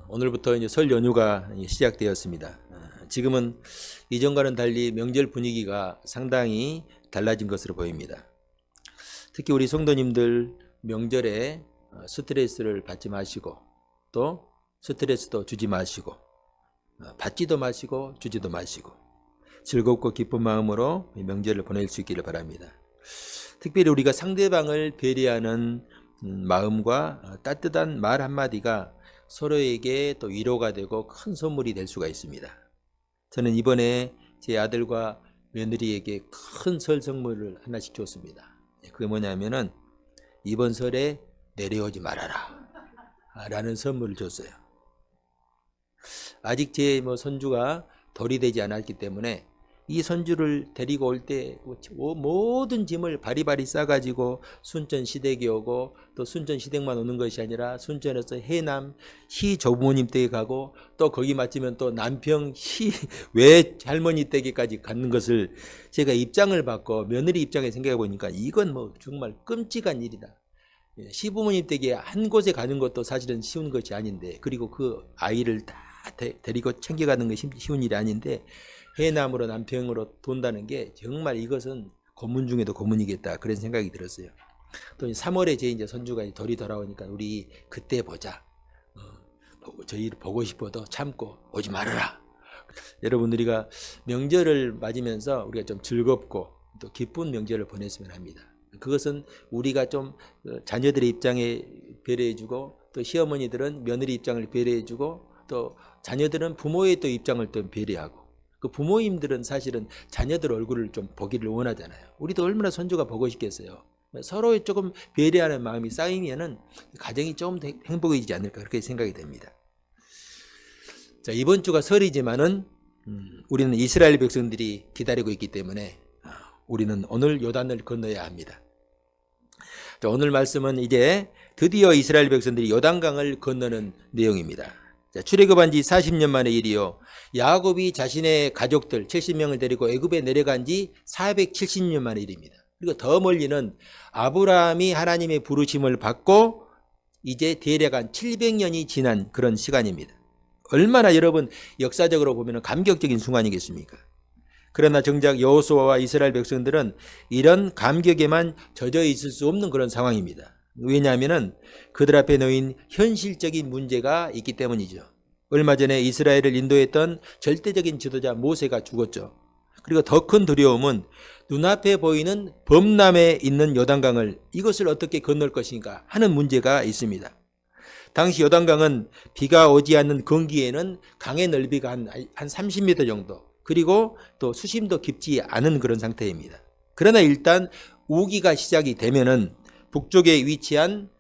오늘부터 이제 설 연휴가 시작되었습니다. 지금은 이전과는 달리 명절 분위기가 상당히 달라진 것으로 보입니다. 특히 우리 성도님들 명절에 스트레스를 받지 마시고 또 스트레스도 주지 마시고 받지도 마시고 주지도 마시고 즐겁고 기쁜 마음으로 명절을 보낼 수 있기를 바랍니다. 특별히 우리가 상대방을 배려하는 마음과 따뜻한 말 한마디가 서로에게 또 위로가 되고 큰 선물이 될 수가 있습니다. 저는 이번에 제 아들과 며느리에게 큰 설 선물을 하나씩 줬습니다. 그게 뭐냐면은 이번 설에 내려오지 말아라 라는 선물을 줬어요. 아직 제 손주가 돌이 되지 않았기 때문에 이 손주를 데리고 올 때 모든 짐을 바리바리 싸가지고 순천 시댁에 오고 또 순천 시댁만 오는 것이 아니라 순천에서 해남 시 조부모님 댁에 가고 또 거기 맞으면 또 남평 시 외할머니 댁에까지 가는 것을 제가 입장을 받고 며느리 입장에 생각해 보니까 이건 정말 끔찍한 일이다. 시부모님 댁에 한 곳에 가는 것도 사실은 쉬운 것이 아닌데, 그리고 그 아이를 다 데리고 챙겨가는 것이 쉬운 일이 아닌데 해남으로 남평으로 돈다는 게 정말 이것은 고문 중에도 고문이겠다, 그런 생각이 들었어요. 또 3월에 제 이제 손주가 돌이 돌아오니까 우리 그때 보자. 저희를 보고 싶어도 참고 오지 말아라. 여러분, 우리가 명절을 맞으면서 우리가 좀 즐겁고 또 기쁜 명절을 보냈으면 합니다. 그것은 우리가 좀 자녀들의 입장에 배려해주고 또 시어머니들은 며느리 입장을 배려해주고 또 자녀들은 부모의 또 입장을 또 배려하고, 그 부모님들은 사실은 자녀들 얼굴을 좀 보기를 원하잖아요. 우리도 얼마나 손주가 보고 싶겠어요. 서로 조금 배려하는 마음이 쌓이면은 가정이 좀 더 행복해지지 않을까, 그렇게 생각이 됩니다. 자, 이번 주가 설이지만은 우리는 이스라엘 백성들이 기다리고 있기 때문에 우리는 오늘 요단을 건너야 합니다. 자, 오늘 말씀은 이제 드디어 이스라엘 백성들이 요단강을 건너는 내용입니다. 자, 출애굽한 지 40년 만의 일이요, 야곱이 자신의 가족들 70명을 데리고 애굽에 내려간 지 470년 만의 일입니다. 그리고 더 멀리는 아브라함이 하나님의 부르심을 받고 이제 대략 한 700년이 지난 그런 시간입니다. 얼마나 여러분 역사적으로 보면 감격적인 순간이겠습니까? 그러나 정작 여호수아와 이스라엘 백성들은 이런 감격에만 젖어 있을 수 없는 그런 상황입니다. 왜냐하면 그들 앞에 놓인 현실적인 문제가 있기 때문이죠. 얼마 전에 이스라엘을 인도했던 절대적인 지도자 모세가 죽었죠. 그리고 더 큰 두려움은 눈앞에 보이는 범람에 있는 요단강을 이것을 어떻게 건널 것인가 하는 문제가 있습니다. 당시 요단강은 비가 오지 않는 건기에는 강의 넓이가 한 30m 정도, 그리고 또 수심도 깊지 않은 그런 상태입니다. 그러나 일단 우기가 시작이 되면은 북쪽에 위치한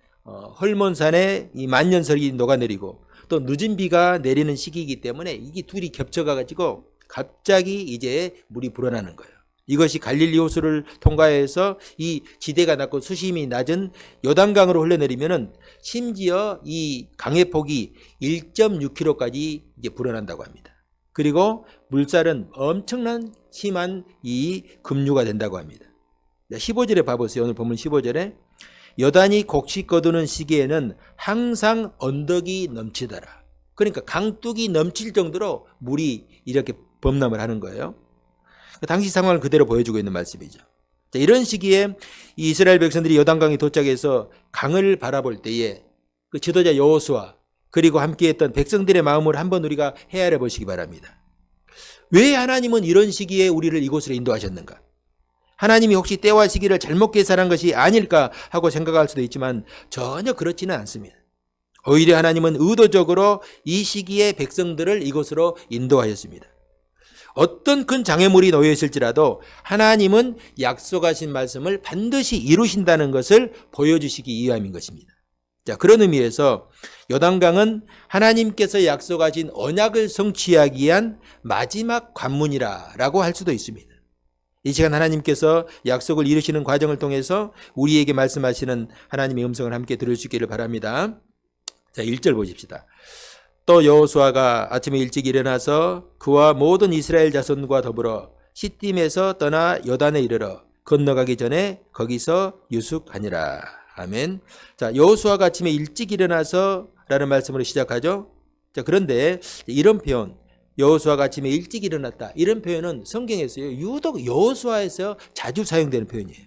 헐몬산에 이 만년설이 녹아내리고 또 늦은 비가 내리는 시기이기 때문에 이게 둘이 겹쳐가지고 갑자기 이제 물이 불어나는 거예요. 이것이 갈릴리 호수를 통과해서 이 지대가 낮고 수심이 낮은 요단강으로 흘러내리면은 심지어 이 강의 폭이 1.6km까지 이제 불어난다고 합니다. 그리고 물살은 엄청난 심한 이 급류가 된다고 합니다. 15절에 봐보세요. 오늘 본문 15절에 요단이 곡식 거두는 시기에는 항상 언덕이 넘치더라. 그러니까 강둑이 넘칠 정도로 물이 이렇게 범람을 하는 거예요. 당시 상황을 그대로 보여주고 있는 말씀이죠. 자, 이런 시기에 이 이스라엘 백성들이 요단강에 도착해서 강을 바라볼 때에 그 지도자 여호수아 그리고 함께했던 백성들의 마음을 한번 우리가 헤아려 보시기 바랍니다. 왜 하나님은 이런 시기에 우리를 이곳으로 인도하셨는가? 하나님이 혹시 때와 시기를 잘못 계산한 것이 아닐까 하고 생각할 수도 있지만 전혀 그렇지는 않습니다. 오히려 하나님은 의도적으로 이 시기에 백성들을 이곳으로 인도하였습니다. 어떤 큰 장애물이 놓여 있을지라도 하나님은 약속하신 말씀을 반드시 이루신다는 것을 보여주시기 위함인 것입니다. 자, 그런 의미에서 요단강은 하나님께서 약속하신 언약을 성취하기 위한 마지막 관문이라고 할 수도 있습니다. 이 시간 하나님께서 약속을 이루시는 과정을 통해서 우리에게 말씀하시는 하나님의 음성을 함께 들을 수 있기를 바랍니다. 자, 1절 보십시다. 또 여호수아가 아침에 일찍 일어나서 그와 모든 이스라엘 자손과 더불어 시딤에서 떠나 요단에 이르러 건너가기 전에 거기서 유숙하니라. 아멘. 자, 여호수아가 아침에 일찍 일어나서 라는 말씀으로 시작하죠. 자, 그런데 이런 표현, 여호수아가 아침에 일찍 일어났다, 이런 표현은 성경에서요 유독 여호수아에서 자주 사용되는 표현이에요.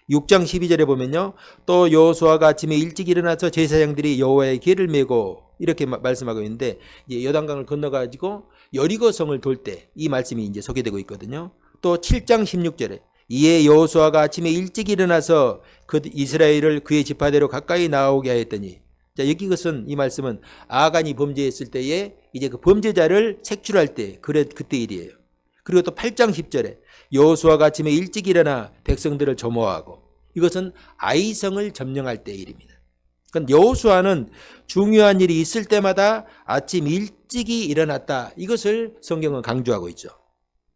6장 12절에 보면요, 또 여호수아가 아침에 일찍 일어나서 제사장들이 여호와의 궤를 메고, 이렇게 말씀하고 있는데, 이제 요단강을 건너가지고 여리고성을 돌 때 이 말씀이 이제 소개되고 있거든요. 또 7장 16절에 이에 여호수아가 아침에 일찍 일어나서 그 이스라엘을 그의 지파대로 가까이 나오게 하였더니, 자, 여기 것은, 이 말씀은 아간이 범죄했을 때에 이제 그 범죄자를 색출할 때, 그때 일이에요. 그리고 또 8장 10절에 여호수아가 아침에 일찍 일어나 백성들을 조모하고, 이것은 아이성을 점령할 때 일입니다. 그러니까 여호수아는 중요한 일이 있을 때마다 아침 일찍이 일어났다, 이것을 성경은 강조하고 있죠.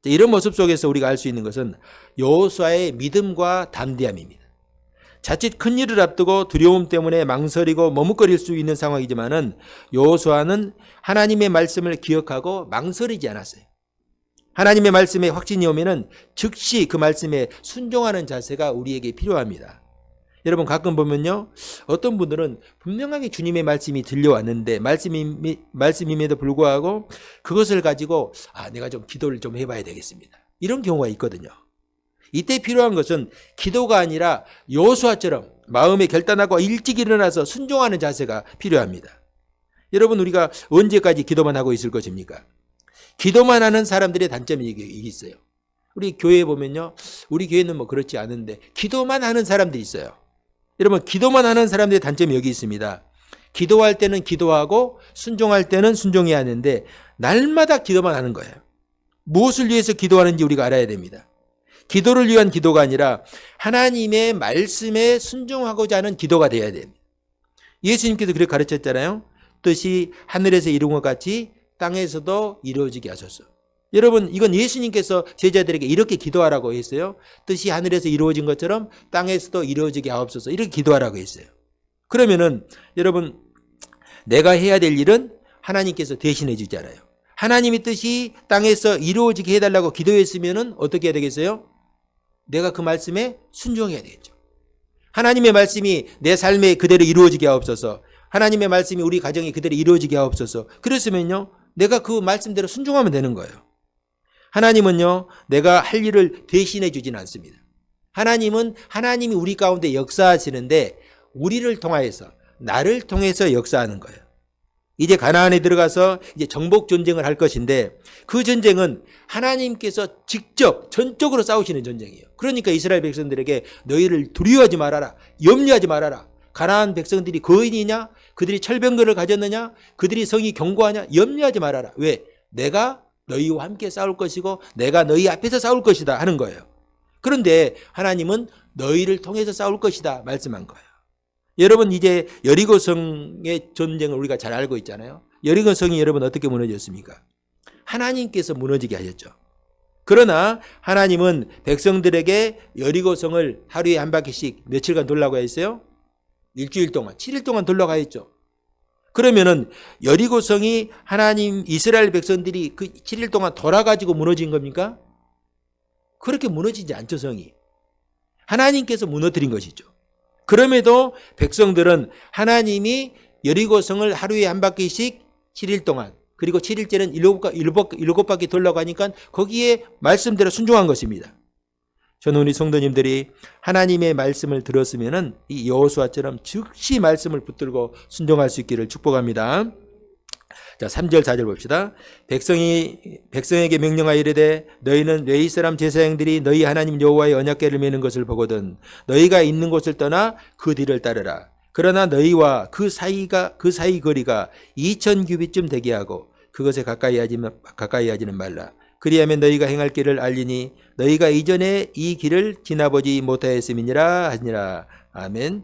이런 모습 속에서 우리가 알 수 있는 것은 여호수아의 믿음과 담대함입니다. 자칫 큰 일을 앞두고 두려움 때문에 망설이고 머뭇거릴 수 있는 상황이지만은 여호수아는 하나님의 말씀을 기억하고 망설이지 않았어요. 하나님의 말씀에 확신이 오면은 즉시 그 말씀에 순종하는 자세가 우리에게 필요합니다. 여러분, 가끔 보면요, 어떤 분들은 분명하게 주님의 말씀이 들려왔는데 말씀임에도 불구하고 그것을 가지고 내가 좀 기도를 좀 해봐야 되겠습니다, 이런 경우가 있거든요. 이때 필요한 것은 기도가 아니라 여호수아처럼 마음에 결단하고 일찍 일어나서 순종하는 자세가 필요합니다. 여러분, 우리가 언제까지 기도만 하고 있을 것입니까? 기도만 하는 사람들의 단점이 이게 있어요. 우리 교회에 보면요, 우리 교회는 뭐 그렇지 않은데 기도만 하는 사람들이 있어요. 여러분, 기도만 하는 사람들의 단점이 여기 있습니다. 기도할 때는 기도하고 순종할 때는 순종해야 하는데 날마다 기도만 하는 거예요. 무엇을 위해서 기도하는지 우리가 알아야 됩니다. 기도를 위한 기도가 아니라 하나님의 말씀에 순종하고자 하는 기도가 되어야 됩니다. 예수님께서 그렇게 가르쳤잖아요. 뜻이 하늘에서 이룬 것 같이 땅에서도 이루어지게 하소서. 여러분, 이건 예수님께서 제자들에게 이렇게 기도하라고 했어요. 뜻이 하늘에서 이루어진 것처럼 땅에서도 이루어지게 하옵소서, 이렇게 기도하라고 했어요. 그러면은 여러분, 내가 해야 될 일은 하나님께서 대신해 주잖아요. 하나님의 뜻이 땅에서 이루어지게 해달라고 기도했으면은 어떻게 해야 되겠어요? 내가 그 말씀에 순종해야 되겠죠. 하나님의 말씀이 내 삶에 그대로 이루어지게 하옵소서, 하나님의 말씀이 우리 가정에 그대로 이루어지게 하옵소서. 그랬으면요, 내가 그 말씀대로 순종하면 되는 거예요. 하나님은요, 내가 할 일을 대신해 주진 않습니다. 하나님이 우리 가운데 역사하시는데 우리를 통하여서, 나를 통해서 역사하는 거예요. 이제 가나안에 들어가서 이제 정복 전쟁을 할 것인데 그 전쟁은 하나님께서 직접 전적으로 싸우시는 전쟁이에요. 그러니까 이스라엘 백성들에게 너희를 두려워하지 말아라, 염려하지 말아라. 가나안 백성들이 거인이냐? 그들이 철병거를 가졌느냐? 그들이 성이 견고하냐? 염려하지 말아라. 왜? 내가 너희와 함께 싸울 것이고 내가 너희 앞에서 싸울 것이다 하는 거예요. 그런데 하나님은 너희를 통해서 싸울 것이다 말씀한 거예요. 여러분, 이제 여리고성의 전쟁을 우리가 잘 알고 있잖아요. 여리고성이 여러분 어떻게 무너졌습니까? 하나님께서 무너지게 하셨죠. 그러나 하나님은 백성들에게 여리고성을 하루에 한 바퀴씩 며칠간 돌라고 했어요? 일주일 동안, 7일 동안 돌라고 했죠. 그러면은 여리고성이 하나님 이스라엘 백성들이 그 7일 동안 돌아가지고 무너진 겁니까? 그렇게 무너지지 않죠, 성이. 하나님께서 무너뜨린 것이죠. 그럼에도 백성들은 하나님이 여리고성을 하루에 한 바퀴씩 7일 동안, 그리고 7일째는 7바퀴 돌라고 하니까 거기에 말씀대로 순종한 것입니다. 저는 우리 성도님들이 하나님의 말씀을 들었으면은 이 여호수아처럼 즉시 말씀을 붙들고 순종할 수 있기를 축복합니다. 자, 3절 4절 봅시다. 백성에게 명령하여 이르되 너희는 레위 사람 제사장들이 너희 하나님 여호와의 언약궤를 메는 것을 보거든 너희가 있는 곳을 떠나 그 뒤를 따르라. 그러나 너희와 그 사이 거리가 2000규빗쯤 되게 하고 그것에 가까이 하지는 말라. 그리하면 너희가 행할 길을 알리니 너희가 이전에 이 길을 지나보지 못하였음이니라 하니라. 아멘.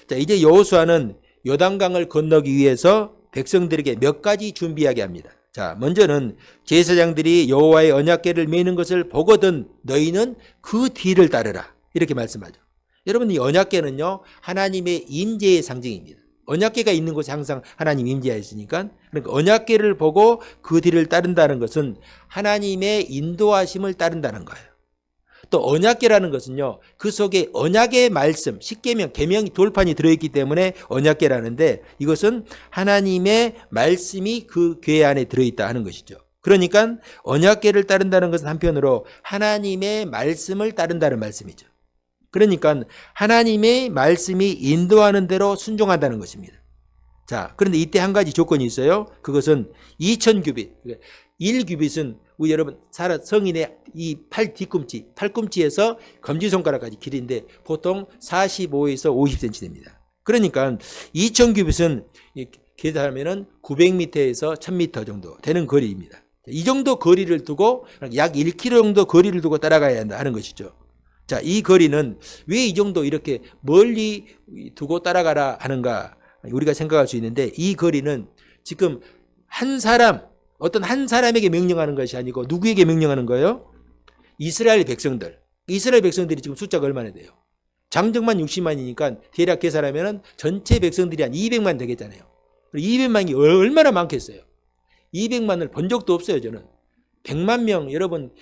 자, 이제 여호수아는 요단강을 건너기 위해서 백성들에게 몇 가지 준비하게 합니다. 자, 먼저는 제사장들이 여호와의 언약궤를 메는 것을 보거든 너희는 그 뒤를 따르라, 이렇게 말씀하죠. 여러분, 이 언약궤는요 하나님의 임재의 상징입니다. 언약궤가 있는 곳에 항상 하나님 임재가 있으니까, 그러니까 언약궤를 보고 그 뒤를 따른다는 것은 하나님의 인도하심을 따른다는 거예요. 또 언약궤라는 것은요, 그 속에 언약의 말씀, 십계명, 계명이 돌판이 들어있기 때문에 언약궤라는데, 이것은 하나님의 말씀이 그 궤 안에 들어있다 하는 것이죠. 그러니까 언약궤를 따른다는 것은 한편으로 하나님의 말씀을 따른다는 말씀이죠. 그러니까 하나님의 말씀이 인도하는 대로 순종한다는 것입니다. 자, 그런데 이때 한 가지 조건이 있어요. 그것은 2000규빗. 1규빗은 우리 여러분 성인의 이 팔꿈치에서 검지손가락까지 길이인데 보통 45에서 50cm 됩니다. 그러니까 2000규빗은 계산하면 900m에서 1000m 정도 되는 거리입니다. 이 정도 거리를 두고 약 1km 정도 거리를 두고 따라가야 한다 하는 것이죠. 자, 이 거리는 왜 이 정도 이렇게 멀리 두고 따라가라 하는가 우리가 생각할 수 있는데, 이 거리는 지금 어떤 한 사람에게 명령하는 것이 아니고 누구에게 명령하는 거예요? 이스라엘 백성들이 지금 숫자가 얼마나 돼요? 장정만 60만이니까 대략 계산하면 전체 백성들이 한 200만 되겠잖아요. 200만이 얼마나 많겠어요? 200만을 본 적도 없어요, 저는. 100만 명, 여러분,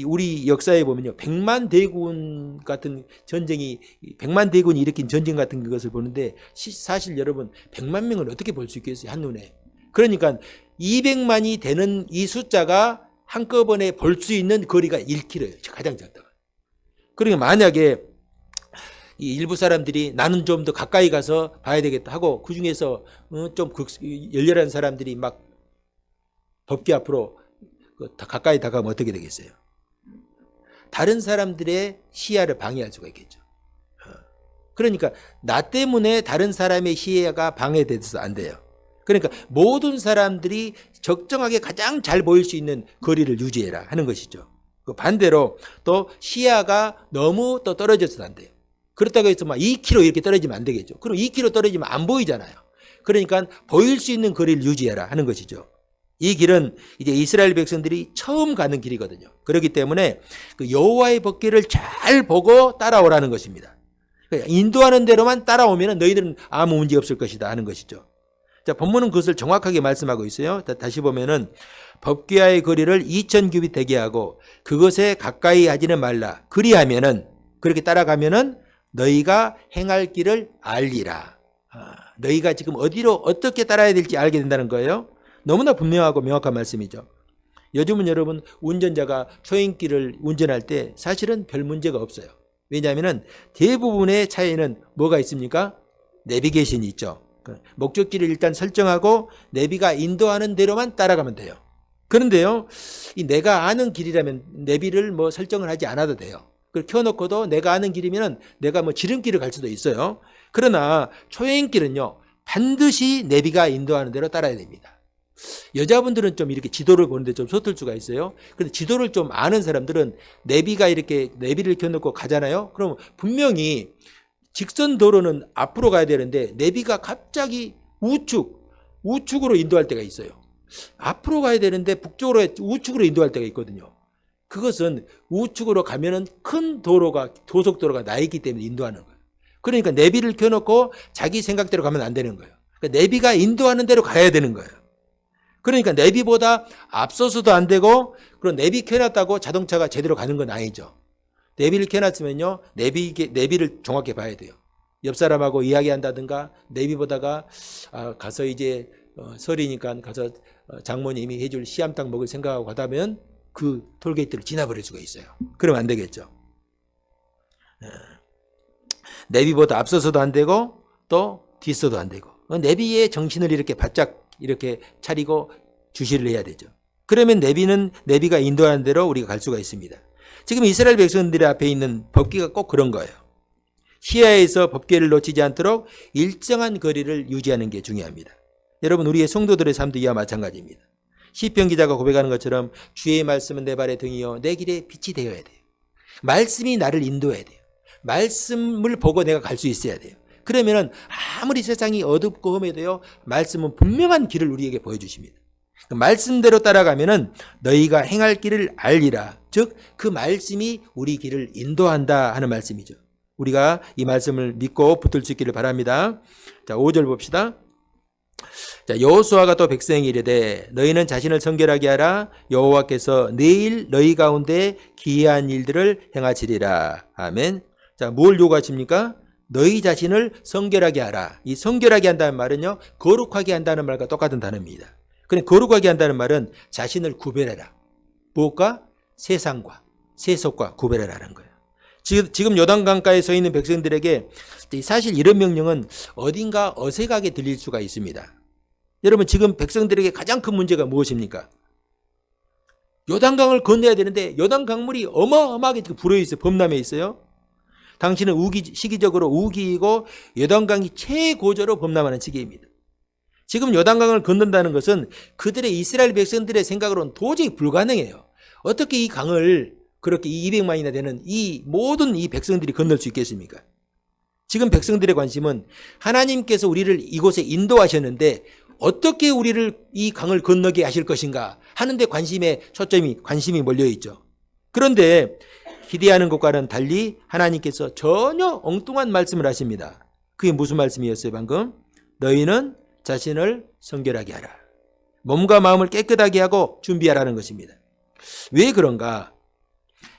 우리 역사에 보면요, 100만 대군 같은 전쟁이, 100만 대군이 일으킨 전쟁 같은 것을 보는데, 사실 여러분, 100만 명을 어떻게 볼 수 있겠어요, 한눈에. 그러니까 200만이 되는 이 숫자가 한꺼번에 볼 수 있는 거리가 1km예요, 가장 작다가. 그러니까 만약에 이 일부 사람들이 나는 좀 더 가까이 가서 봐야 되겠다 하고, 그 중에서 좀 열렬한 사람들이 막 법궤 앞으로 가까이 다가가면 어떻게 되겠어요? 다른 사람들의 시야를 방해할 수가 있겠죠. 그러니까 나 때문에 다른 사람의 시야가 방해돼서 안 돼요. 그러니까 모든 사람들이 적정하게 가장 잘 보일 수 있는 거리를 유지해라 하는 것이죠. 반대로 또 시야가 너무 또 떨어져서는 안 돼요. 그렇다고 해서 막 2km 이렇게 떨어지면 안 되겠죠. 그럼 2km 떨어지면 안 보이잖아요. 그러니까 보일 수 있는 거리를 유지해라 하는 것이죠. 이 길은 이제 이스라엘 백성들이 처음 가는 길이거든요. 그렇기 때문에 그 여호와의 법궤를 잘 보고 따라오라는 것입니다. 인도하는 대로만 따라오면 너희들은 아무 문제 없을 것이다 하는 것이죠. 자, 본문은 그것을 정확하게 말씀하고 있어요. 다시 보면은 법궤와의 거리를 2000규빗 되게 하고 그것에 가까이 하지는 말라. 그리하면은, 그렇게 따라가면은 너희가 행할 길을 알리라. 너희가 지금 어디로 어떻게 따라야 될지 알게 된다는 거예요. 너무나 분명하고 명확한 말씀이죠. 요즘은 여러분 운전자가 초행길을 운전할 때 사실은 별 문제가 없어요. 왜냐하면 대부분의 차에는 뭐가 있습니까? 내비게이션이 있죠. 목적지를 일단 설정하고 내비가 인도하는 대로만 따라가면 돼요. 그런데요, 이 내가 아는 길이라면 내비를 뭐 설정을 하지 않아도 돼요. 그걸 켜놓고도 내가 아는 길이면 내가 뭐 지름길을 갈 수도 있어요. 그러나 초행길은요, 반드시 내비가 인도하는 대로 따라야 됩니다. 여자분들은 좀 이렇게 지도를 보는데 좀 서툴 수가 있어요. 근데 지도를 좀 아는 사람들은 내비가 이렇게 내비를 켜놓고 가잖아요. 그럼 분명히 직선 도로는 앞으로 가야 되는데 내비가 갑자기 우측으로 인도할 때가 있어요. 앞으로 가야 되는데 북쪽으로 우측으로 인도할 때가 있거든요. 그것은 우측으로 가면은 큰 도속도로가 나 있기 때문에 인도하는 거예요. 그러니까 내비를 켜놓고 자기 생각대로 가면 안 되는 거예요. 그러니까 내비가 인도하는 대로 가야 되는 거예요. 그러니까 내비보다 앞서서도 안 되고, 그리고 내비 켜놨다고 자동차가 제대로 가는 건 아니죠. 내비를 켜놨으면요, 내비를 정확히 봐야 돼요. 옆 사람하고 이야기한다든가, 내비 보다가, 가서 이제, 설이니까 가서 장모님이 해줄 씨암탉 먹을 생각하고 가다면 그 톨게이트를 지나버릴 수가 있어요. 그러면 안 되겠죠. 내비보다 앞서서도 안 되고, 또 뒤서도 안 되고, 내비의 정신을 이렇게 바짝 이렇게 차리고 주시를 해야 되죠. 그러면 내비가 인도하는 대로 우리가 갈 수가 있습니다. 지금 이스라엘 백성들의 앞에 있는 법궤가 꼭 그런 거예요. 시야에서 법궤를 놓치지 않도록 일정한 거리를 유지하는 게 중요합니다. 여러분, 우리의 성도들의 삶도 이와 마찬가지입니다. 시편 기자가 고백하는 것처럼 주의 말씀은 내 발의 등이요 내 길에 빛이 되어야 돼요. 말씀이 나를 인도해야 돼요. 말씀을 보고 내가 갈 수 있어야 돼요. 그러면은 아무리 세상이 어둡고 험해도요, 말씀은 분명한 길을 우리에게 보여주십니다. 그 말씀대로 따라가면은 너희가 행할 길을 알리라. 즉, 그 말씀이 우리 길을 인도한다 하는 말씀이죠. 우리가 이 말씀을 믿고 붙들 수 있기를 바랍니다. 자, 5절 봅시다. 자, 여호수아가 또 백성에게 이르되 너희는 자신을 성결하게 하라. 여호와께서 내일 너희 가운데 기이한 일들을 행하시리라. 아멘. 자, 뭘 요구하십니까? 너희 자신을 성결하게 하라. 이 성결하게 한다는 말은요, 거룩하게 한다는 말과 똑같은 단어입니다. 그런데 거룩하게 한다는 말은 자신을 구별해라. 무엇과? 세상과 세속과 구별해라는 거예요. 지금 요단강가에 서 있는 백성들에게 사실 이런 명령은 어딘가 어색하게 들릴 수가 있습니다. 여러분, 지금 백성들에게 가장 큰 문제가 무엇입니까? 요단강을 건너야 되는데 요단강물이 어마어마하게 불어 있어요. 범람해 있어요. 당신은 시기적으로 우기이고 요단강이 최고조로 범람하는 시기입니다. 지금 요단강을 건넌다는 것은 그들의 이스라엘 백성들의 생각으로는 도저히 불가능해요. 어떻게 이 강을 그렇게 200만이나 되는 이 모든 이 백성들이 건널 수 있겠습니까? 지금 백성들의 관심은 하나님께서 우리를 이곳에 인도하셨는데 어떻게 우리를 이 강을 건너게 하실 것인가 하는데 관심이 몰려 있죠. 그런데 기대하는 것과는 달리 하나님께서 전혀 엉뚱한 말씀을 하십니다. 그게 무슨 말씀이었어요 방금? 너희는 자신을 성결하게 하라. 몸과 마음을 깨끗하게 하고 준비하라는 것입니다. 왜 그런가?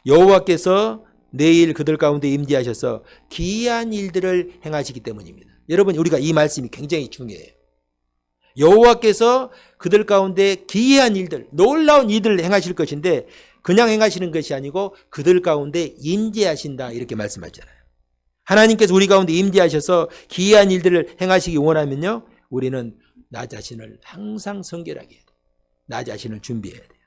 여호와께서 내일 그들 가운데 임재하셔서 기이한 일들을 행하시기 때문입니다. 여러분, 우리가 이 말씀이 굉장히 중요해요. 여호와께서 그들 가운데 기이한 일들, 놀라운 일들을 행하실 것인데 그냥 행하시는 것이 아니고 그들 가운데 임재하신다 이렇게 말씀하잖아요. 하나님께서 우리 가운데 임재하셔서 기이한 일들을 행하시기 원하면요, 우리는 나 자신을 항상 성결하게 해야 돼요. 나 자신을 준비해야 돼요.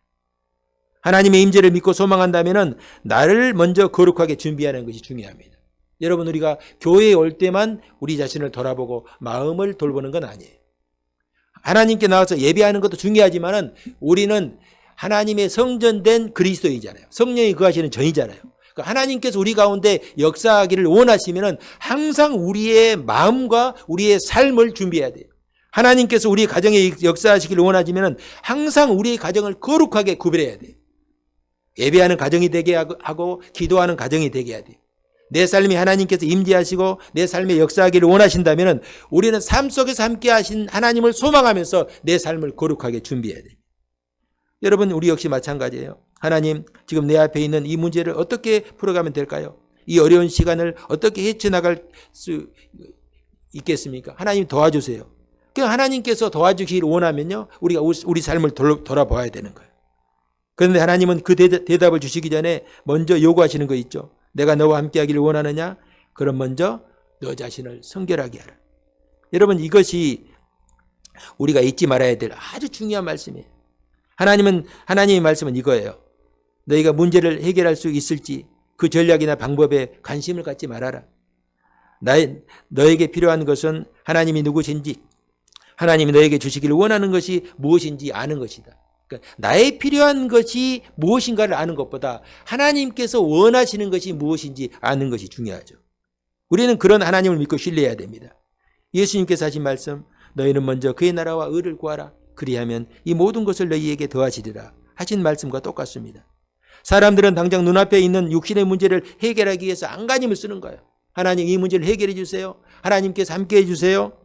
하나님의 임재를 믿고 소망한다면 나를 먼저 거룩하게 준비하는 것이 중요합니다. 여러분, 우리가 교회에 올 때만 우리 자신을 돌아보고 마음을 돌보는 건 아니에요. 하나님께 나와서 예배하는 것도 중요하지만 우리는 하나님의 성전된 그리스도이잖아요. 성령이 거하시는 전이잖아요. 그러니까 하나님께서 우리 가운데 역사하기를 원하시면 항상 우리의 마음과 우리의 삶을 준비해야 돼요. 하나님께서 우리 가정에 역사하시기를 원하시면 항상 우리의 가정을 거룩하게 구별해야 돼요. 예배하는 가정이 되게 하고 기도하는 가정이 되게 해야 돼요. 내 삶이 하나님께서 임재하시고 내 삶에 역사하기를 원하신다면 우리는 삶 속에서 함께 하신 하나님을 소망하면서 내 삶을 거룩하게 준비해야 돼요. 여러분, 우리 역시 마찬가지예요. 하나님, 지금 내 앞에 있는 이 문제를 어떻게 풀어가면 될까요? 이 어려운 시간을 어떻게 헤쳐나갈 수 있겠습니까? 하나님 도와주세요. 하나님께서 도와주시기를 원하면요, 우리가 우리 삶을 돌아봐야 되는 거예요. 그런데 하나님은 그 대답을 주시기 전에 먼저 요구하시는 거 있죠. 내가 너와 함께 하기를 원하느냐? 그럼 먼저 너 자신을 성결하게 하라. 여러분, 이것이 우리가 잊지 말아야 될 아주 중요한 말씀이에요. 하나님의 말씀은 이거예요. 너희가 문제를 해결할 수 있을지 그 전략이나 방법에 관심을 갖지 말아라. 너에게 필요한 것은 하나님이 누구신지, 하나님이 너에게 주시기를 원하는 것이 무엇인지 아는 것이다. 그러니까 나의 필요한 것이 무엇인가를 아는 것보다 하나님께서 원하시는 것이 무엇인지 아는 것이 중요하죠. 우리는 그런 하나님을 믿고 신뢰해야 됩니다. 예수님께서 하신 말씀, 너희는 먼저 그의 나라와 의를 구하라. 그리하면 이 모든 것을 너희에게 더하시리라 하신 말씀과 똑같습니다. 사람들은 당장 눈앞에 있는 육신의 문제를 해결하기 위해서 안간힘을 쓰는 거예요. 하나님, 이 문제를 해결해 주세요. 하나님께서 함께 해주세요.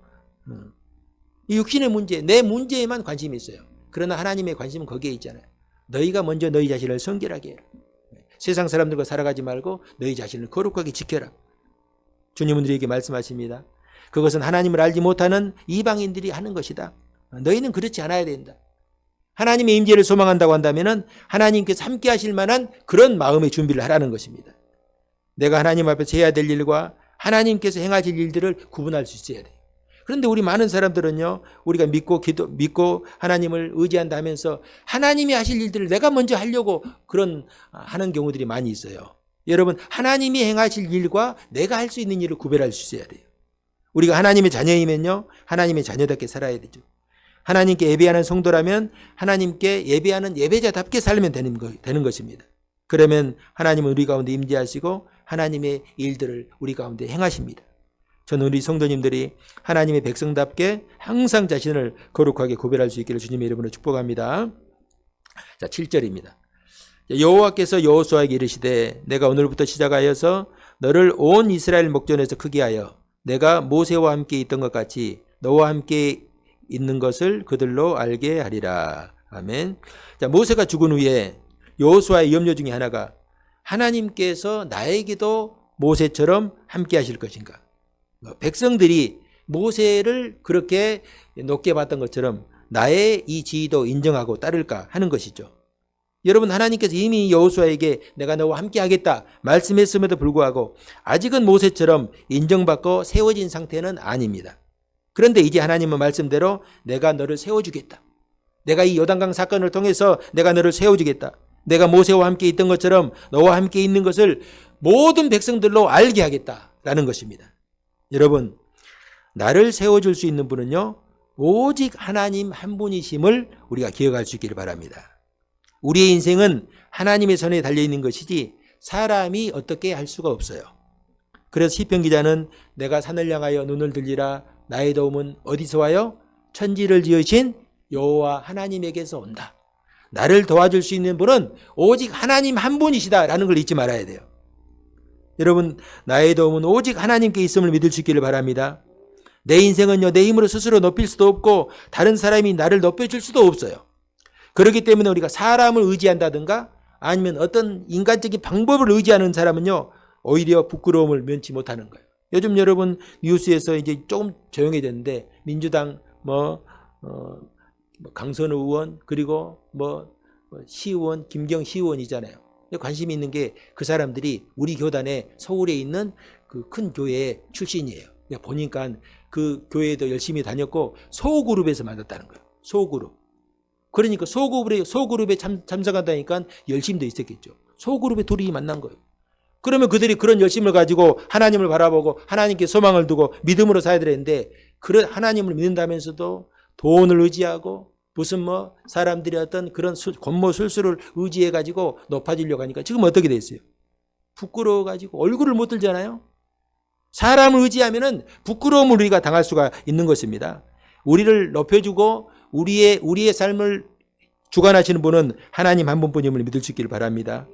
이 육신의 문제, 내 문제에만 관심이 있어요. 그러나 하나님의 관심은 거기에 있잖아요. 너희가 먼저 너희 자신을 성결하게 해라. 세상 사람들과 살아가지 말고 너희 자신을 거룩하게 지켜라. 주님은 우리에게 말씀하십니다. 그것은 하나님을 알지 못하는 이방인들이 하는 것이다. 너희는 그렇지 않아야 된다. 하나님의 임재를 소망한다고 한다면 하나님께서 함께 하실 만한 그런 마음의 준비를 하라는 것입니다. 내가 하나님 앞에서 해야 될 일과 하나님께서 행하실 일들을 구분할 수 있어야 돼요. 그런데 우리 많은 사람들은요, 우리가 믿고 하나님을 의지한다면서 하나님이 하실 일들을 내가 먼저 하려고 하는 경우들이 많이 있어요. 여러분, 하나님이 행하실 일과 내가 할 수 있는 일을 구별할 수 있어야 돼요. 우리가 하나님의 자녀이면요, 하나님의 자녀답게 살아야 되죠. 하나님께 예배하는 성도라면 하나님께 예배하는 예배자답게 살면 되는 것입니다. 그러면 하나님은 우리 가운데 임재하시고 하나님의 일들을 우리 가운데 행하십니다. 저는 우리 성도님들이 하나님의 백성답게 항상 자신을 거룩하게 구별할 수 있기를 주님의 이름으로 축복합니다. 자, 7절입니다. 여호와께서 여호수아에게 이르시되 내가 오늘부터 시작하여서 너를 온 이스라엘 목전에서 크게 하여 내가 모세와 함께 있던 것 같이 너와 함께 있는 것을 그들로 알게 하리라. 아멘. 자, 모세가 죽은 후에 여호수아의 염려 중에 하나가 하나님께서 나에게도 모세처럼 함께 하실 것인가. 백성들이 모세를 그렇게 높게 봤던 것처럼 나의 이 지위도 인정하고 따를까 하는 것이죠. 여러분, 하나님께서 이미 여호수아에게 내가 너와 함께 하겠다 말씀했음에도 불구하고 아직은 모세처럼 인정받고 세워진 상태는 아닙니다. 그런데 이제 하나님은 말씀대로 내가 너를 세워주겠다. 내가 이 요단강 사건을 통해서 내가 너를 세워주겠다. 내가 모세와 함께 있던 것처럼 너와 함께 있는 것을 모든 백성들로 알게 하겠다라는 것입니다. 여러분, 나를 세워줄 수 있는 분은요, 오직 하나님 한 분이심을 우리가 기억할 수 있기를 바랍니다. 우리의 인생은 하나님의 손에 달려있는 것이지 사람이 어떻게 할 수가 없어요. 그래서 시편 기자는 내가 산을 향하여 눈을 들리라 나의 도움은 어디서 와요? 천지를 지으신 여호와 하나님에게서 온다. 나를 도와줄 수 있는 분은 오직 하나님 한 분이시다라는 걸 잊지 말아야 돼요. 여러분, 나의 도움은 오직 하나님께 있음을 믿을 수 있기를 바랍니다. 내 인생은요, 내 힘으로 스스로 높일 수도 없고 다른 사람이 나를 높여줄 수도 없어요. 그렇기 때문에 우리가 사람을 의지한다든가 아니면 어떤 인간적인 방법을 의지하는 사람은요, 오히려 부끄러움을 면치 못하는 거예요. 요즘 여러분 뉴스에서 이제 조금 조용해졌는데 민주당 강선우 의원 그리고 시의원 김경 시의원이잖아요. 관심이 있는 게 그 사람들이 우리 교단에 서울에 있는 그 큰 교회 출신이에요. 보니까 그 교회도 열심히 다녔고 소그룹에서 만났다는 거예요. 소그룹. 그러니까 소그룹에 참석한다니까 열심도 있었겠죠. 소그룹에 둘이 만난 거예요. 그러면 그들이 그런 열심을 가지고 하나님을 바라보고 하나님께 소망을 두고 믿음으로 살아야 되는데 그런 하나님을 믿는다면서도 돈을 의지하고 무슨 사람들이 어떤 그런 권모술수를 의지해 가지고 높아지려고 하니까 지금 어떻게 됐어요? 부끄러워 가지고 얼굴을 못 들잖아요. 사람을 의지하면은 부끄러움을 우리가 당할 수가 있는 것입니다. 우리를 높여주고 우리의 삶을 주관하시는 분은 하나님 한 분뿐임을 믿을 수 있기를 바랍니다.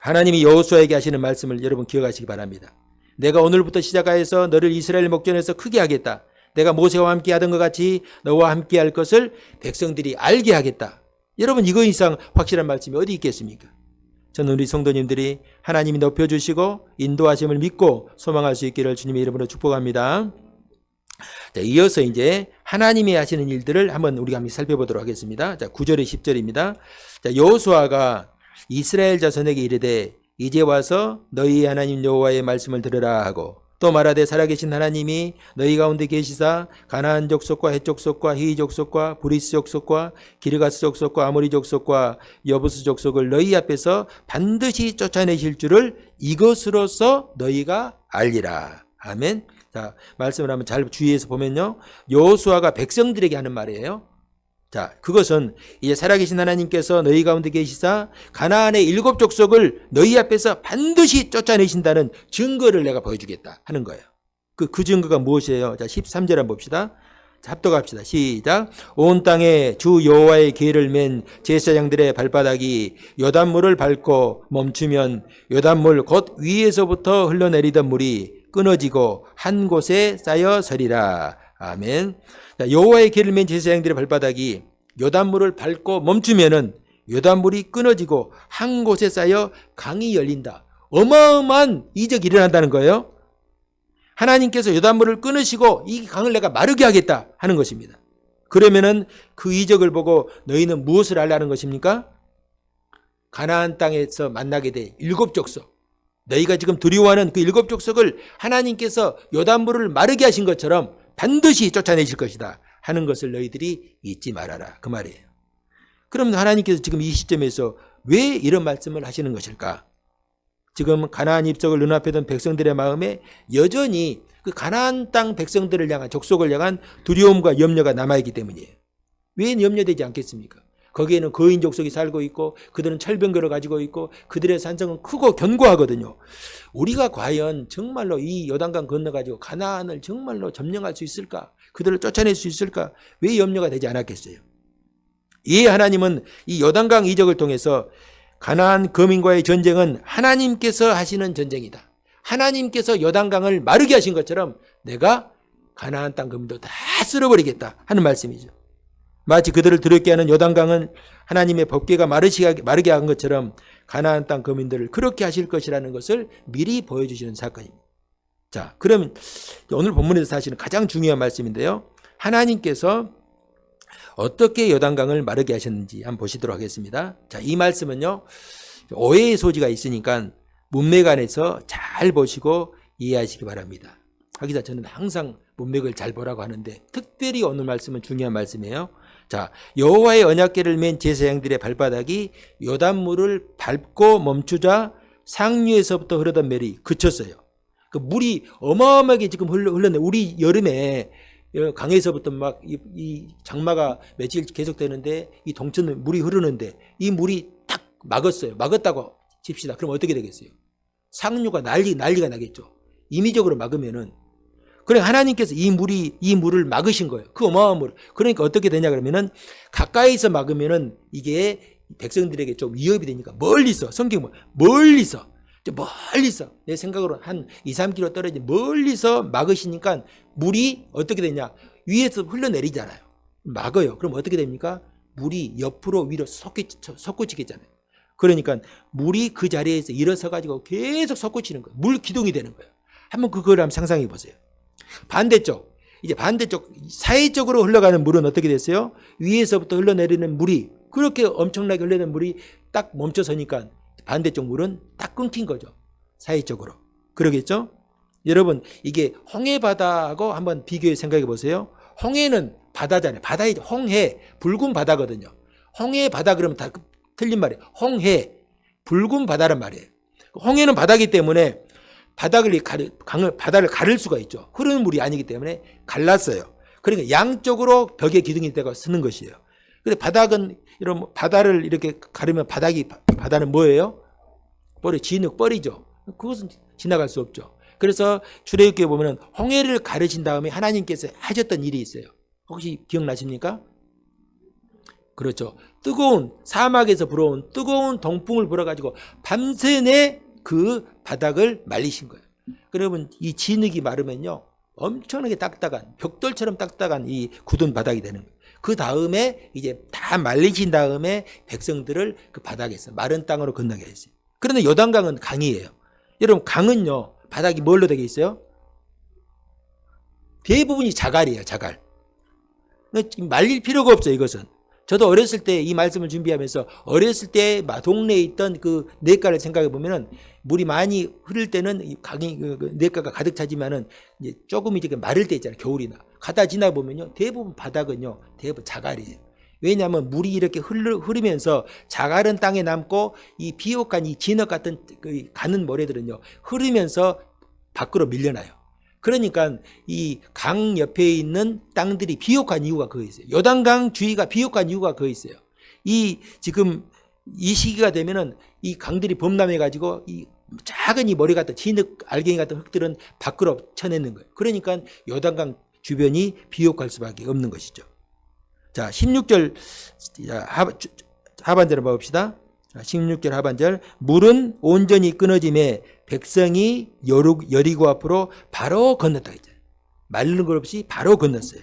하나님이 여호수아에게 하시는 말씀을 여러분 기억하시기 바랍니다. 내가 오늘부터 시작하여서 너를 이스라엘 목전에서 크게 하겠다. 내가 모세와 함께 하던 것 같이 너와 함께 할 것을 백성들이 알게 하겠다. 여러분, 이거 이상 확실한 말씀이 어디 있겠습니까? 저는 우리 성도님들이 하나님이 높여주시고 인도하심을 믿고 소망할 수 있기를 주님의 이름으로 축복합니다. 자, 이어서 이제 하나님이 하시는 일들을 한번 우리가 한번 살펴보도록 하겠습니다. 자, 9절에 10절입니다. 자, 여호수아가 이스라엘 자손에게 이르되 이제 와서 너희 하나님 여호와의 말씀을 들으라 하고 또 말하되 살아계신 하나님이 너희 가운데 계시사 가나안 족속과 헷 족속과 히위 족속과 브리스 족속과 기르가스 족속과 아모리 족속과 여부스 족속을 너희 앞에서 반드시 쫓아내실 줄을 이것으로써 너희가 알리라. 아멘. 자, 말씀을 한번 잘 주의해서 보면요, 여호수아가 백성들에게 하는 말이에요. 자, 그것은 이제 살아계신 하나님께서 너희 가운데 계시사 가나안의 7 족속을 너희 앞에서 반드시 쫓아내신다는 증거를 내가 보여주겠다 하는 거예요. 그 증거가 무엇이에요? 자, 13절 한번 봅시다. 자, 합독합시다. 시작. 온 땅에 주 여호와의 계를 맨 제사장들의 발바닥이 요단물을 밟고 멈추면 요단물 곧 위에서부터 흘러내리던 물이 끊어지고 한 곳에 쌓여 서리라. 아멘. 자, 여호와의 계를 맨 제사장들의 발바닥이 요단물을 밟고 멈추면은 요단물이 끊어지고 한 곳에 쌓여 강이 열린다. 어마어마한 이적이 일어난다는 거예요. 하나님께서 요단물을 끊으시고 이 강을 내가 마르게 하겠다 하는 것입니다. 그러면은 그 이적을 보고 너희는 무엇을 알라는 것입니까? 가나안 땅에서 만나게 될 7 족속. 너희가 지금 두려워하는 그 7 족속을 하나님께서 요단물을 마르게 하신 것처럼 반드시 쫓아내실 것이다 하는 것을 너희들이 잊지 말아라. 그 말이에요. 그럼 하나님께서 지금 이 시점에서 왜 이런 말씀을 하시는 것일까? 지금 가나안 입성을 눈앞에 둔 백성들의 마음에 여전히 그 가나안 땅 백성들을 향한 족속을 향한 두려움과 염려가 남아있기 때문이에요. 왜 염려되지 않겠습니까? 거기에는 거인 족속이 살고 있고 그들은 철병거를 가지고 있고 그들의 산성은 크고 견고하거든요. 우리가 과연 정말로 이 요단강 건너가지고 가나안을 정말로 점령할 수 있을까? 그들을 쫓아낼 수 있을까? 왜 염려가 되지 않았겠어요? 이 하나님은 이 요단강 이적을 통해서 가나안 거민과의 전쟁은 하나님께서 하시는 전쟁이다. 하나님께서 요단강을 마르게 하신 것처럼 내가 가나안 땅 거민도 다 쓸어버리겠다 하는 말씀이죠. 마치 그들을 두렵게 하는 요단강은 하나님의 법궤가 마르게 한 것처럼 가나안 땅 거민들을 그렇게 하실 것이라는 것을 미리 보여주시는 사건입니다. 자, 그러면 오늘 본문에서 사실은 가장 중요한 말씀인데요. 하나님께서 어떻게 요단강을 마르게 하셨는지 한번 보시도록 하겠습니다. 자, 이 말씀은요, 오해의 소지가 있으니까 문맥안에서 잘 보시고 이해하시기 바랍니다. 하기자 저는 항상 문맥을 잘 보라고 하는데 특별히 오늘 말씀은 중요한 말씀이에요. 자, 여호와의 언약궤를 맨 제사장들의 발바닥이 요단물을 밟고 멈추자 상류에서부터 흐르던 멜이 그쳤어요. 그 물이 어마어마하게 지금 흘렀네. 우리 여름에 강에서부터 막 이 장마가 며칠 계속되는데 이 동천은 물이 흐르는데 이 물이 딱 막았어요. 막았다고 칩시다. 그럼 어떻게 되겠어요? 상류가 난리가 나겠죠. 임의적으로 막으면은. 그래 하나님께서 이 물을 막으신 거예요. 그 어마어마한 물. 그러니까 어떻게 되냐 그러면은 가까이서 막으면은 이게 백성들에게 좀 위협이 되니까 멀리서 성경 멀리서 내 생각으로 한 2, 3km 떨어진 멀리서 막으시니까 물이 어떻게 되냐 위에서 흘러내리잖아요. 막아요. 그럼 어떻게 됩니까? 물이 옆으로 위로 솟구치겠잖아요. 그러니까 물이 그 자리에서 일어서 가지고 계속 솟구치는 거예요. 물 기둥이 되는 거예요. 한번 그걸 한번 상상해 보세요. 반대쪽 사이쪽으로 흘러가는 물은 어떻게 됐어요? 위에서부터 흘러내리는 물이 그렇게 엄청나게 흘러내리는 물이 딱 멈춰서니까 반대쪽 물은 딱 끊긴 거죠. 사이쪽으로. 그러겠죠? 여러분 이게 홍해바다하고 한번 비교해 생각해 보세요. 홍해는 바다잖아요. 바다에 홍해 붉은 바다거든요. 홍해바다 그러면 다 틀린 말이에요. 홍해 붉은 바다란 말이에요. 홍해는 바다이기 때문에 바다를 가를 수가 있죠. 흐르는 물이 아니기 때문에 갈랐어요. 그러니까 양쪽으로 벽에 기둥이 되고 쓰는 것이에요. 근데 바닥은 이런 바다를 이렇게 가르면 바다는 뭐예요? 뻘이죠. 그것은 지나갈 수 없죠. 그래서 출애굽기에 보면은 홍해를 가르신 다음에 하나님께서 하셨던 일이 있어요. 혹시 기억나십니까? 그렇죠. 뜨거운 사막에서 불어온 뜨거운 동풍을 불어가지고 밤새내 그 바닥을 말리신 거예요. 그러면 이 진흙이 마르면요 엄청나게 딱딱한 벽돌처럼 딱딱한 이 굳은 바닥이 되는 거예요. 그 다음에 이제 다 말리신 다음에 백성들을 그 바닥에서 마른 땅으로 건너게 했어요. 그런데 요단강은 강이에요. 여러분 강은요 바닥이 뭘로 되어 있어요? 대부분이 자갈이에요. 자갈. 말릴 필요가 없어요. 이것은. 저도 어렸을 때 이 말씀을 준비하면서 어렸을 때 동네에 있던 그 냇가를 생각해 보면은 물이 많이 흐를 때는 강이 냇가가 가득 차지만은 이제 조금 이제 마를 때 있잖아요. 겨울이나 가다 지나 보면요 대부분 바닥은요 대부분 자갈이에요. 왜냐하면 물이 이렇게 흐르면서 자갈은 땅에 남고 이 비옥한 이 진흙 같은 가는 모래들은요 흐르면서 밖으로 밀려나요. 그러니까 이 강 옆에 있는 땅들이 비옥한 이유가 그거 있어요. 요단강 주위가 비옥한 이유가 그거 있어요. 지금 이 시기가 되면은 이 강들이 범람해 가지고 이 작은 이 머리 같은 진흙 알갱이 같은 흙들은 밖으로 쳐내는 거예요. 그러니까 요단강 주변이 비옥할 수밖에 없는 것이죠. 자, 16절 하반절을 봐봅시다. 16절 하반절 물은 온전히 끊어짐에 백성이 여리고 앞으로 바로 건넜다 했잖아요. 말르는 것 없이 바로 건넜어요.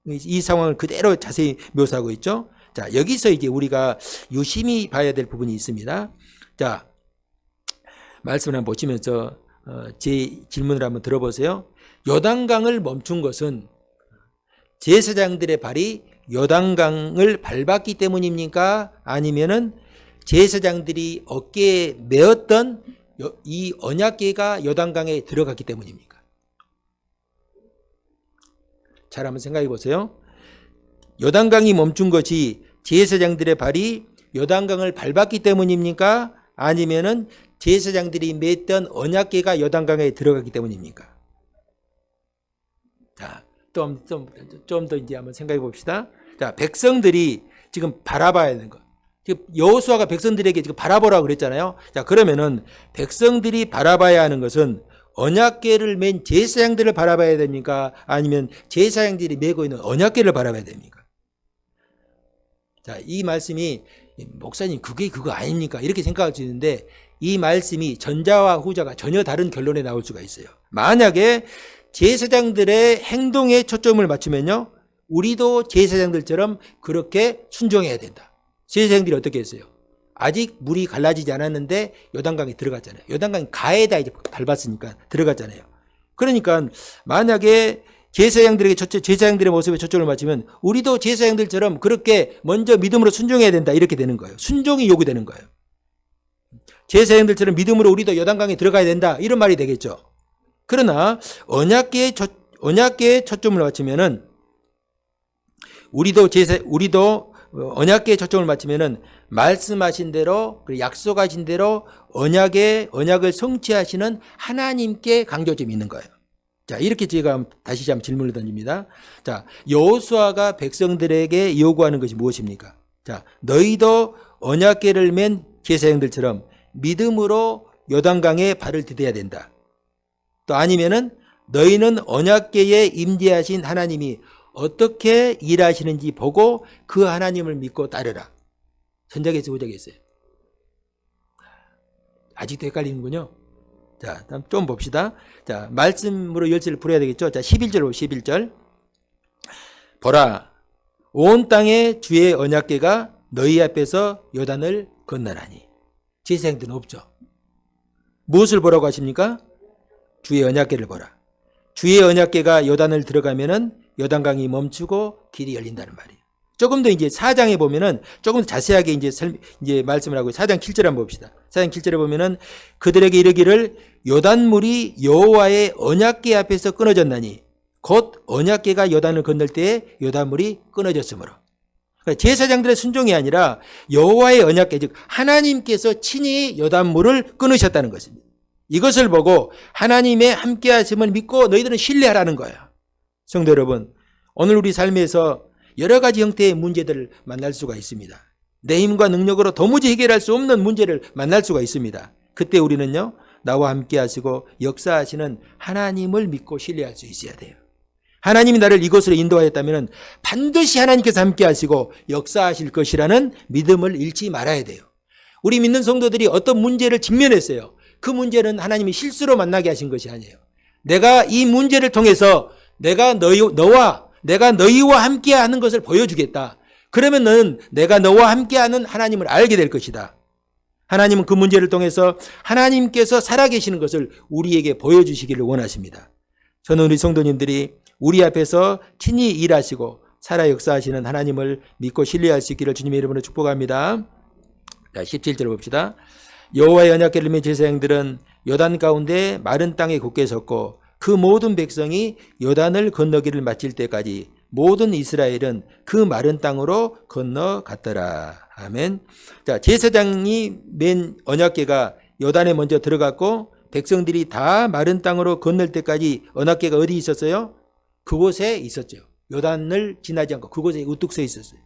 이 상황을 그대로 자세히 묘사하고 있죠. 자, 여기서 이제 우리가 유심히 봐야 될 부분이 있습니다. 자, 말씀을 한번 보시면서 제 질문을 한번 들어보세요. 요단강을 멈춘 것은 제사장들의 발이 요단강을 밟았기 때문입니까? 아니면은 제사장들이 어깨에 메었던 이 언약궤가 요단강에 들어갔기 때문입니까? 잘 한번 생각해 보세요. 요단강이 멈춘 것이 제사장들의 발이 요단강을 밟았기 때문입니까? 아니면은 제사장들이 맸던 언약궤가 요단강에 들어갔기 때문입니까? 자, 좀 더 이제 한번 생각해 봅시다. 자, 백성들이 지금 바라봐야 하는 것. 지금 여호수아가 백성들에게 지금 바라보라고 그랬잖아요. 자, 그러면은 백성들이 바라봐야 하는 것은 언약궤를 맨 제사장들을 바라봐야 됩니까? 아니면 제사장들이 메고 있는 언약궤를 바라봐야 됩니까? 자, 이 말씀이 목사님 그거 아닙니까? 이렇게 생각할 수 있는데 이 말씀이 전자와 후자가 전혀 다른 결론에 나올 수가 있어요. 만약에 제사장들의 행동에 초점을 맞추면요, 우리도 제사장들처럼 그렇게 순종해야 된다. 제사장들이 어떻게 했어요? 아직 물이 갈라지지 않았는데 요단강에 들어갔잖아요. 요단강 가에다 이제 밟았으니까 들어갔잖아요. 그러니까 만약에 제사장들의 모습에 초점을 맞추면 우리도 제사장들처럼 그렇게 먼저 믿음으로 순종해야 된다, 이렇게 되는 거예요. 순종이 요구되는 거예요. 제사장들처럼 믿음으로 우리도 요단강에 들어가야 된다, 이런 말이 되겠죠. 그러나 언약계에 초점을 맞추면은 우리도 언약계에 초점을 맞추면은 말씀하신 대로, 약속하신 대로 언약을 성취하시는 하나님께 강조점이 있는 거예요. 자, 이렇게 제가 다시 한번 질문을 던집니다. 자, 여호수아가 백성들에게 요구하는 것이 무엇입니까? 자, 너희도 언약궤를 맨 제사장들처럼 믿음으로 요단강에 발을 디뎌야 된다. 또 아니면은 너희는 언약궤에 임재하신 하나님이 어떻게 일하시는지 보고 그 하나님을 믿고 따르라. 선작에서 보자겠어요. 아직도 헷갈리는군요. 자, 다음 좀 봅시다. 자, 말씀으로 열쇠를 풀어야 되겠죠. 자, 11절. 보라, 온 땅에 주의 언약궤가 너희 앞에서 요단을 건너라니. 제사장들은 없죠. 무엇을 보라고 하십니까? 주의 언약궤를 보라. 주의 언약궤가 요단을 들어가면은 요단강이 멈추고 길이 열린다는 말이에요. 조금 더 이제 4장에 보면은 조금 더 자세하게 이제 말씀을 하고 4장 7절 한번 봅시다. 4장 7절에 보면은 그들에게 이르기를 요단물이 여호와의 언약궤 앞에서 끊어졌나니 곧 언약궤가 요단을 건널 때에 요단물이 끊어졌으므로. 그러니까 제사장들의 순종이 아니라 여호와의 언약궤, 즉 하나님께서 친히 요단물을 끊으셨다는 것입니다. 이것을 보고 하나님의 함께하심을 믿고 너희들은 신뢰하라는 거예요. 성도 여러분, 오늘 우리 삶에서 여러 가지 형태의 문제들을 만날 수가 있습니다. 내 힘과 능력으로 도무지 해결할 수 없는 문제를 만날 수가 있습니다. 그때 우리는요, 나와 함께 하시고 역사하시는 하나님을 믿고 신뢰할 수 있어야 돼요. 하나님이 나를 이곳으로 인도하였다면 반드시 하나님께서 함께 하시고 역사하실 것이라는 믿음을 잃지 말아야 돼요. 우리 믿는 성도들이 어떤 문제를 직면했어요. 그 문제는 하나님이 실수로 만나게 하신 것이 아니에요. 내가 이 문제를 통해서 내가 너희와 함께하는 것을 보여주겠다. 그러면은 내가 너와 함께하는 하나님을 알게 될 것이다. 하나님은 그 문제를 통해서 하나님께서 살아계시는 것을 우리에게 보여주시기를 원하십니다. 저는 우리 성도님들이 우리 앞에서 친히 일하시고 살아 역사하시는 하나님을 믿고 신뢰할 수 있기를 주님의 이름으로 축복합니다. 자, 17절 봅시다. 여호와의 언약궤를 맨 제사장들은 요단 가운데 마른 땅에 굳게 섰고 그 모든 백성이 요단을 건너기를 마칠 때까지 모든 이스라엘은 그 마른 땅으로 건너갔더라. 아멘. 자, 제사장이 맨 언약궤가 요단에 먼저 들어갔고 백성들이 다 마른 땅으로 건널 때까지 언약궤가 어디 있었어요? 그곳에 있었죠. 요단을 지나지 않고 그곳에 우뚝 서 있었어요.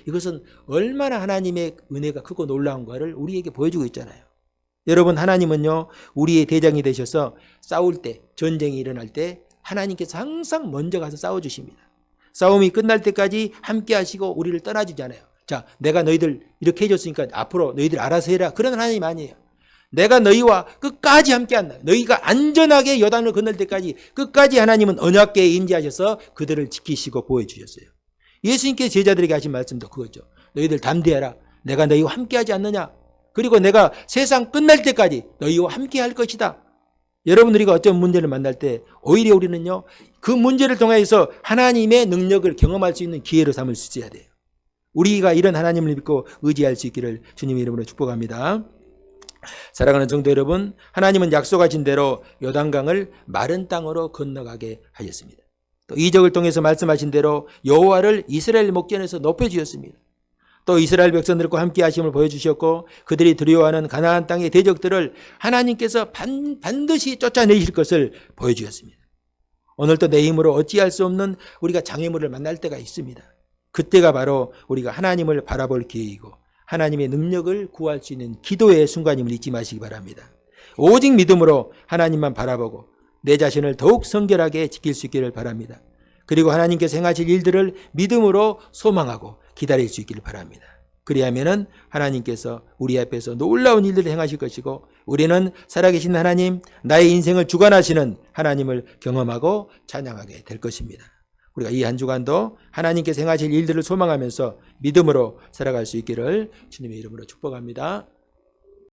이것은 얼마나 하나님의 은혜가 크고 놀라운 것을 우리에게 보여주고 있잖아요. 여러분, 하나님은요, 우리의 대장이 되셔서 싸울 때, 전쟁이 일어날 때 하나님께서 항상 먼저 가서 싸워주십니다. 싸움이 끝날 때까지 함께 하시고 우리를 떠나주지 않아요. 자, 내가 너희들 이렇게 해줬으니까 앞으로 너희들 알아서 해라. 그런 하나님 아니에요. 내가 너희와 끝까지 함께한다. 너희가 안전하게 요단을 건널 때까지 끝까지 하나님은 언약궤에 임재하셔서 그들을 지키시고 보호해주셨어요. 예수님께서 제자들에게 하신 말씀도 그거죠. 너희들 담대해라. 내가 너희와 함께하지 않느냐. 그리고 내가 세상 끝날 때까지 너희와 함께할 것이다. 여러분, 우리가 어떤 문제를 만날 때 오히려 우리는요, 그 문제를 통해서 하나님의 능력을 경험할 수 있는 기회로 삼을 수 있어야 돼요. 우리가 이런 하나님을 믿고 의지할 수 있기를 주님의 이름으로 축복합니다. 사랑하는 성도 여러분, 하나님은 약속하신 대로 요단강을 마른 땅으로 건너가게 하셨습니다. 또 이적을 통해서 말씀하신 대로 여호와를 이스라엘 목전에서 높여주셨습니다. 또 이스라엘 백성들과 함께 하심을 보여주셨고 그들이 두려워하는 가나안 땅의 대적들을 하나님께서 반드시 쫓아내실 것을 보여주셨습니다. 오늘도 내 힘으로 어찌할 수 없는 우리가 장애물을 만날 때가 있습니다. 그때가 바로 우리가 하나님을 바라볼 기회이고 하나님의 능력을 구할 수 있는 기도의 순간임을 잊지 마시기 바랍니다. 오직 믿음으로 하나님만 바라보고 내 자신을 더욱 성결하게 지킬 수 있기를 바랍니다. 그리고 하나님께서 행하실 일들을 믿음으로 소망하고 기다릴 수 있기를 바랍니다. 그리하면은 하나님께서 우리 앞에서 놀라운 일들을 행하실 것이고 우리는 살아계신 하나님, 나의 인생을 주관하시는 하나님을 경험하고 찬양하게 될 것입니다. 우리가 이 한 주간도 하나님께서 행하실 일들을 소망하면서 믿음으로 살아갈 수 있기를 주님의 이름으로 축복합니다.